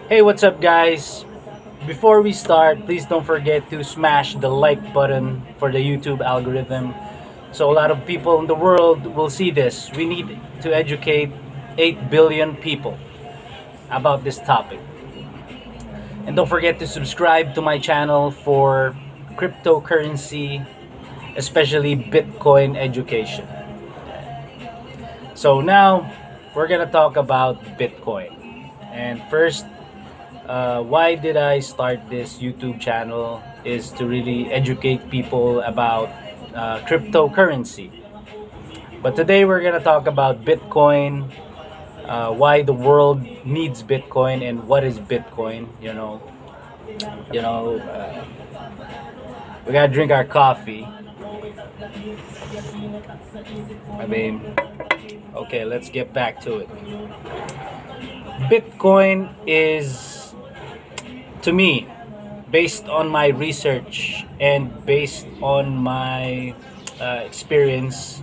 Hey, what's up, guys? Before we start, please don't forget to smash the like button for the YouTube algorithm so a lot of people in the world will see this. We need to educate 8 billion people about this topic. And don't forget to subscribe to my channel for cryptocurrency, especially Bitcoin education. So now we're going to talk about Bitcoin. And first, why did I start this YouTube channel is to really educate people about cryptocurrency. But today we're gonna talk about Bitcoin, why the world needs Bitcoin, and what is Bitcoin. You know, uh, we gotta drink our coffee. I mean, okay, let's get back to it. Bitcoin is, to me, based on my research and based on my experience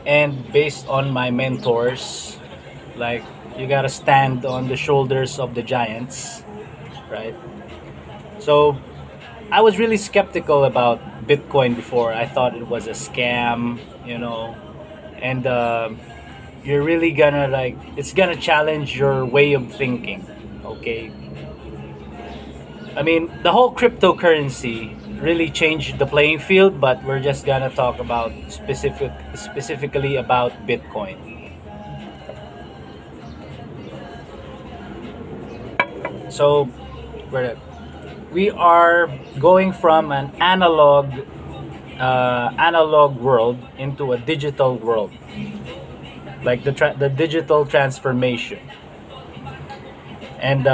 and based on my mentors, like you gotta stand on the shoulders of the giants, right? So I was really skeptical about Bitcoin before. I thought it was a scam, and you're really gonna like it's gonna challenge your way of thinking. Okay, I mean, the whole cryptocurrency really changed the playing field, but we're just gonna talk about specifically about Bitcoin. So, we're, we are going from an analog world into a digital world, like the digital transformation. And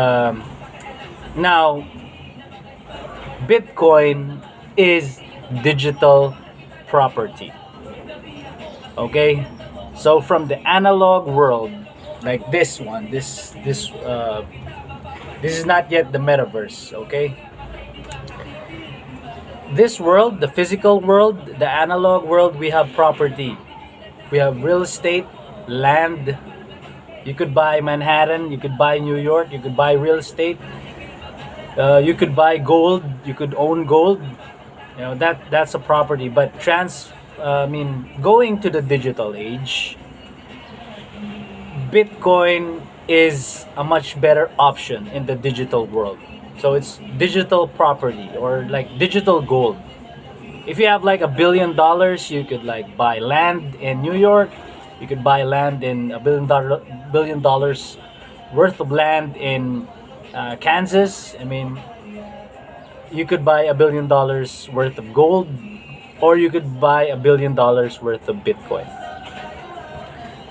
now Bitcoin is digital property. Okay, so from the analog world, like this one, this is not yet the metaverse. Okay, this world, the physical world, the analog world, we have property, we have real estate, land. You could buy Manhattan, you could buy New York, you could buy real estate. You could buy gold, you could own gold. That's a property. But going to the digital age, Bitcoin is a much better option in the digital world. So it's digital property or like digital gold. If you have like $1 billion, you could like buy land in New York. You could buy land in $1 billion worth of land in Kansas. I mean, you could buy $1 billion worth of gold, or you could buy $1 billion worth of Bitcoin.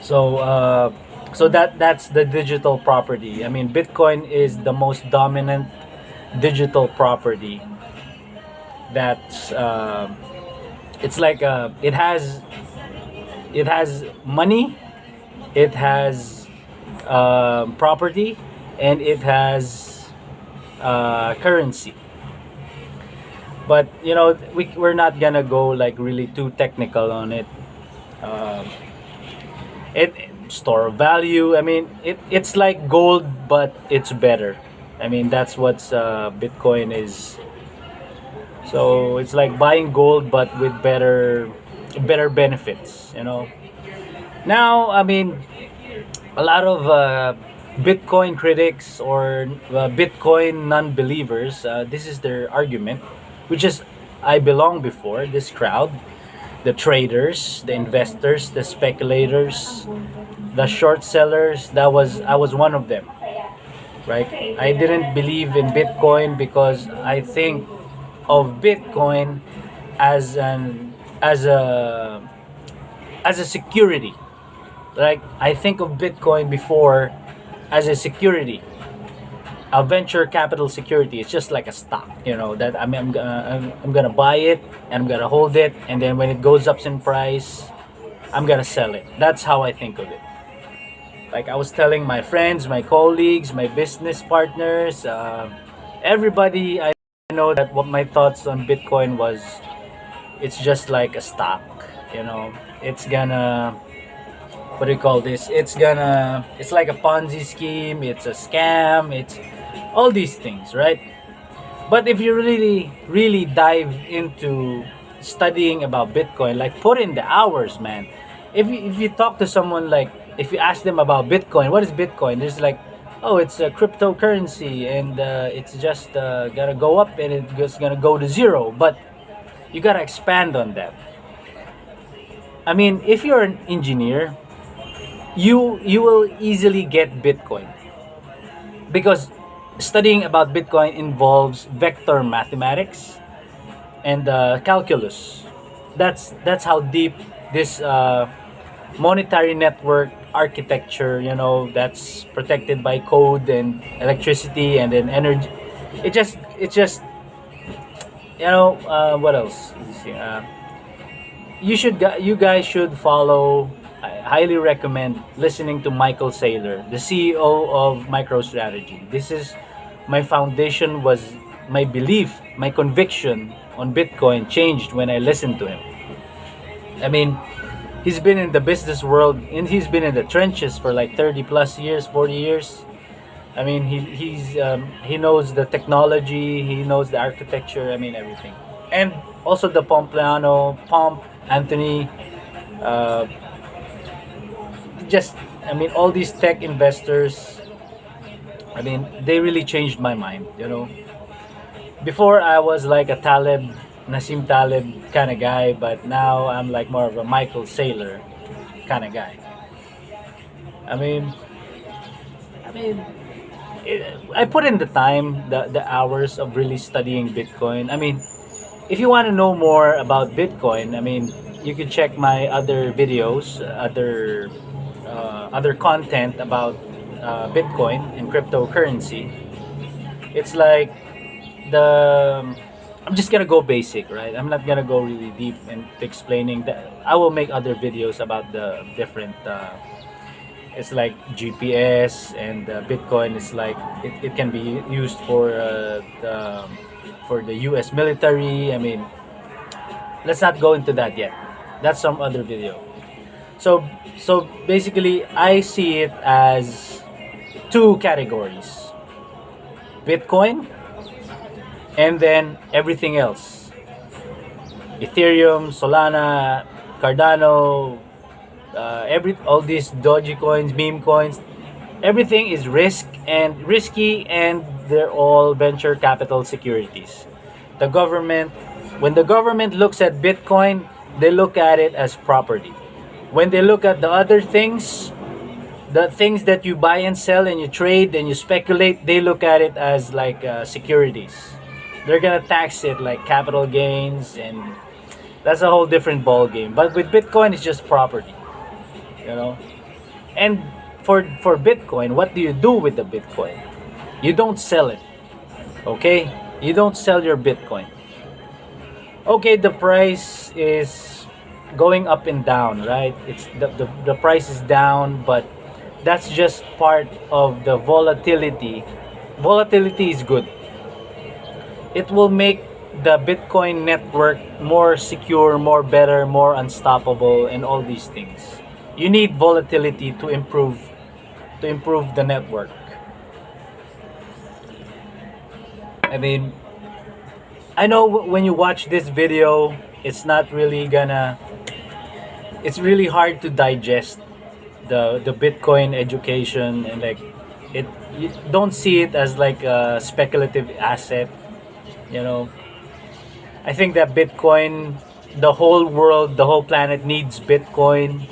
So, that's the digital property. I mean, Bitcoin is the most dominant digital property. That's it's like it has money, it has property, and it has currency. But we're not gonna go like really too technical on it. Um, it store of value. I mean, it's like gold, but it's better. I mean, that's what's Bitcoin is. So it's like buying gold, but with better benefits. Now, I mean, a lot of Bitcoin critics or Bitcoin non-believers, this is their argument, which is I belong before this crowd, the traders, the investors, the speculators, the short sellers. I was one of them, right? I didn't believe in Bitcoin because I think of Bitcoin as an as a security. Like I think of Bitcoin before as a security, a venture capital security. It's just like a stock, that I'm gonna buy it and I'm gonna hold it, and then when it goes up in price, I'm gonna sell it. That's how I think of it. Like I was telling my friends, my colleagues, my business partners, everybody I know that what my thoughts on Bitcoin was, it's just like a stock. It's gonna what do you call this? It's like a Ponzi scheme. It's a scam. It's all these things, right? But if you really dive into studying about Bitcoin, like put in the hours, man. If you talk to someone, like if you ask them about Bitcoin, what is Bitcoin? There's like, oh, it's a cryptocurrency, and it's just gonna go up and it's just gonna go to zero. But you gotta expand on that. I mean, if you're an engineer, you will easily get Bitcoin because studying about Bitcoin involves vector mathematics and calculus. That's how deep this monetary network architecture, that's protected by code and electricity and then energy. It just what else? Let's see. You guys should follow. I highly recommend listening to Michael Saylor, the CEO of MicroStrategy. This is my foundation was my belief, my conviction on Bitcoin changed when I listened to him. I mean, he's been in the business world and he's been in the trenches for like 30 plus years, 40 years. I mean, he knows the technology, he knows the architecture, I mean everything. And also the Pomp, Anthony, uh, just I mean all these tech investors. I mean, they really changed my mind. Before I was like a Nassim Taleb kind of guy, but now I'm like more of a Michael Saylor kind of guy. I mean, I mean, I put in the time, the hours of really studying Bitcoin. I mean, if you want to know more about Bitcoin, I mean, you can check my other videos, other content about Bitcoin and cryptocurrency. It's like the I'm just gonna go basic, right? I'm not gonna go really deep into explaining that. I will make other videos about the different. It's like GPS and Bitcoin is like it can be used for the U.S. military. I mean, let's not go into that yet. That's some other video. So basically, I see it as two categories: Bitcoin and then everything else. Ethereum, Solana, Cardano, every all these Doji coins, meme coins, everything is risky, and they're all venture capital securities. The government, when the government looks at Bitcoin, they look at it as property. When they look at the other things, the things that you buy and sell and you trade and you speculate, they look at it as like securities. They're gonna tax it like capital gains, and that's a whole different ball game. But with Bitcoin, it's just property, you know. And for Bitcoin, what do you do with the Bitcoin? You don't sell it, okay? You don't sell your Bitcoin. Okay, the price is going up and down, right? It's the price is down, but that's just part of the volatility. Volatility is good. It will make the Bitcoin network more secure, more better, more unstoppable, and all these things. You need volatility to improve the network. I mean, I know when you watch this video, it's really hard to digest the Bitcoin education, and like it you don't see it as like a speculative asset, you know. I think that Bitcoin, the whole world, the whole planet needs Bitcoin.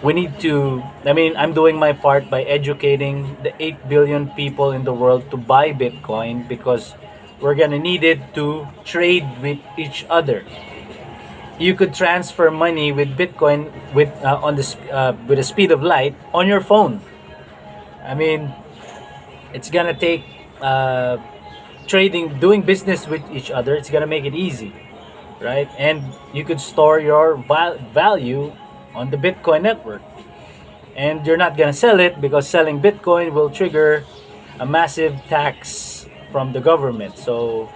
We need to, I mean, I'm doing my part by educating the 8 billion people in the world to buy Bitcoin because we're going to need it to trade with each other. You could transfer money with Bitcoin with the speed of light on your phone. I mean, it's going to take uh, doing business with each other. It's going to make it easy, right? And you could store your value on the Bitcoin network. And you're not going to sell it because selling Bitcoin will trigger a massive tax from the government. So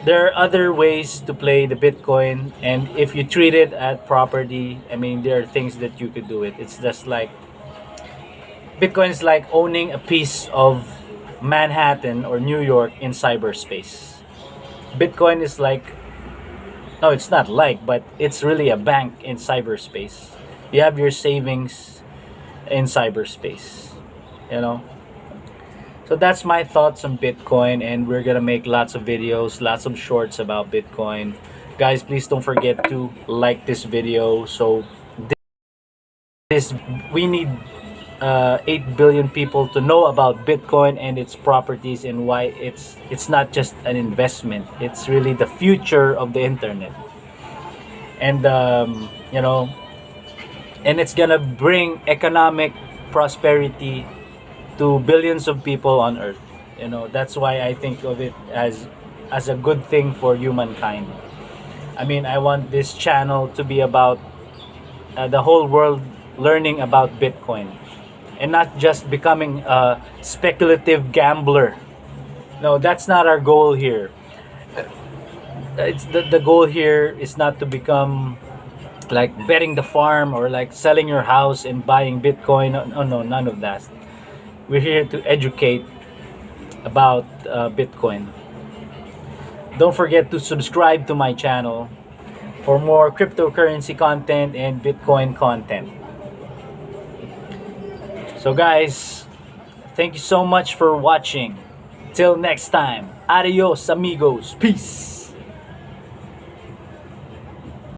there are other ways to play the Bitcoin, and if you treat it as property, I mean, there are things that you could do it. It's just like Bitcoin is like owning a piece of Manhattan or New York in cyberspace. Bitcoin is like, no, it's not like, but it's really a bank in cyberspace. You have your savings in cyberspace, you know. So that's my thoughts on Bitcoin, and we're gonna make lots of videos, lots of shorts about Bitcoin. Guys, please don't forget to like this video. So this we need 8 billion people to know about Bitcoin and its properties, and why it's not just an investment. It's really the future of the internet, and and it's gonna bring economic prosperity to billions of people on earth. That's why I think of it as a good thing for humankind. I mean, I want this channel to be about the whole world learning about Bitcoin, and not just becoming a speculative gambler. No, that's not our goal here. It's the goal here is not to become like betting the farm, or like selling your house and buying Bitcoin. No, no, none of that. We're here to educate about Bitcoin. Don't forget to subscribe to my channel for more cryptocurrency content and Bitcoin content. So guys, thank you so much for watching. Till next time, adios amigos, peace.